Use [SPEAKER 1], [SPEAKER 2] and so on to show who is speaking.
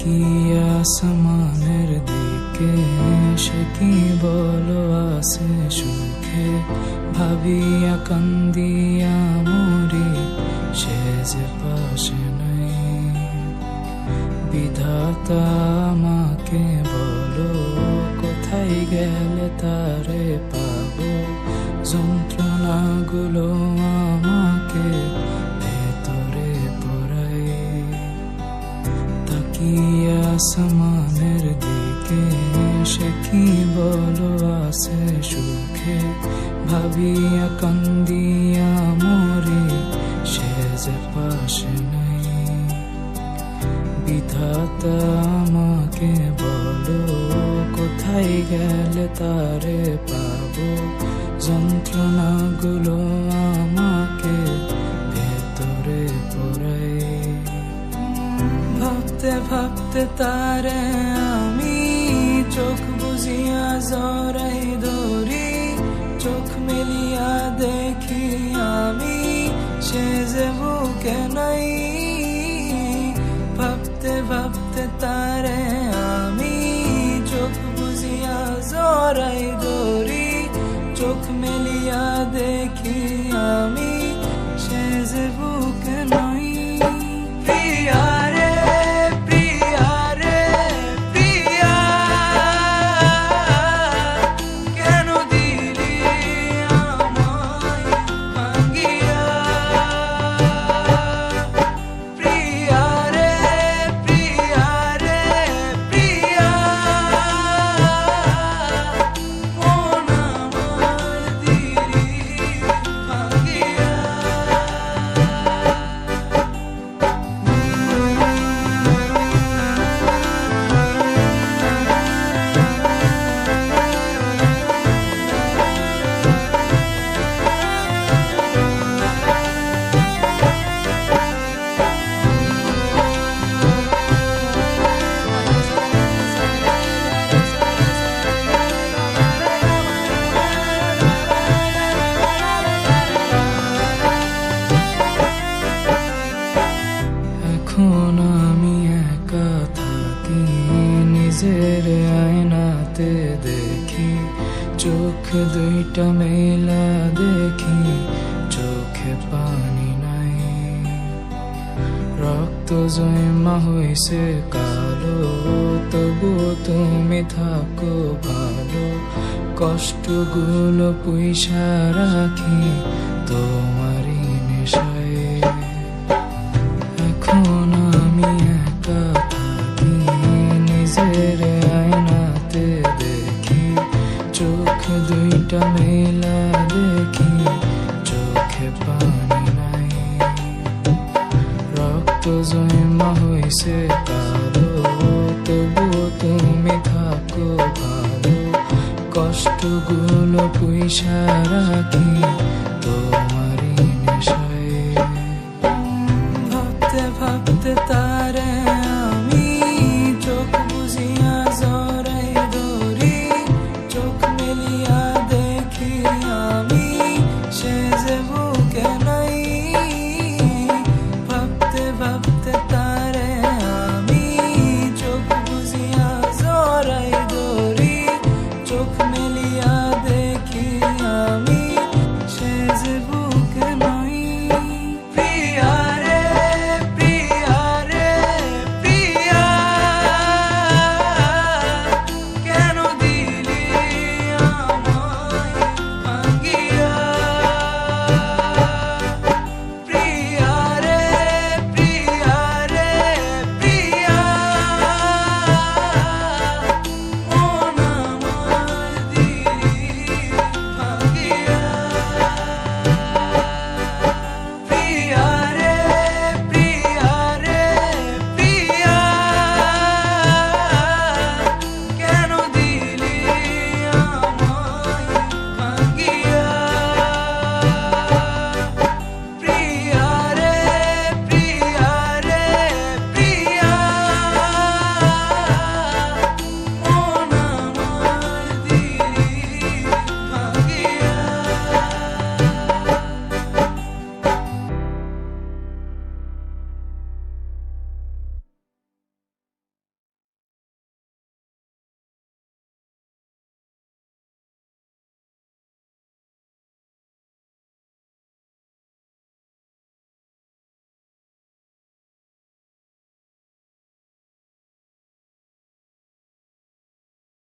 [SPEAKER 1] তাকিয়ে আসমানের দিকে সে কি বলো আছে সুখে ভাবিয়া কান্দিয়া মরি সে যে পাশে নাই। বিধাতা আমাকে বলো কোথায় গেলে তারে পাবো, যন্ত্রণাগুলো আমাকে ভেতরে পোড়ায়। তাকিয়ে আসমানের দিকে সে কি বলো আছে সুখে ভাবিয়া কান্দিয়া মরি সে যে পাশে নাই। বিধাতা আমাকে বলো কোথায় গেলে তারে পাবো, যন্ত্রণাগুলো আমাকে ভেতরে পোড়ায়। ভাবতে ভাবতে তারে আমি চোখ বুঝিয়া জড়াই ধরি, চোখ মেলিয়া দেখি আমি সে যে বুকে নাই। ভাবতে ভাবতে তারে আমি চোখ বুঝিয়া জড়াই ধরি, চোখ মেলিয়া দেখি আমি সে যে বুকে নাই। প্রিয়া রে প্রিয়া রে প্রিয়া, কেন দিলি আমায় ভাঙিয়া। প্রিয়া রে প্রিয়া রে প্রিয়া, মন আমার দিলি ভাঙিয়া। এখন আমি একা থাকি, নিজের আয়নাতে দেখি, চোখ দুইটা মেলা দেখি, চোখে পানি নাই। রক্ত জমা হইছে কালো, তবুও তুমি থাকো ভালো, কষ্টগুলো পুইসা রাখি তোমারই নেশায়। এখন আমি একা থাকি, নিজের আয়নাতে দেখি, চোখ দুইটা মেলা দেখি, চোখে পানি নাই। রক্ত জমা হইছে কালো, তবুও তুমি থাকো ভালো, কষ্টগুলো পুইসা রাখি তো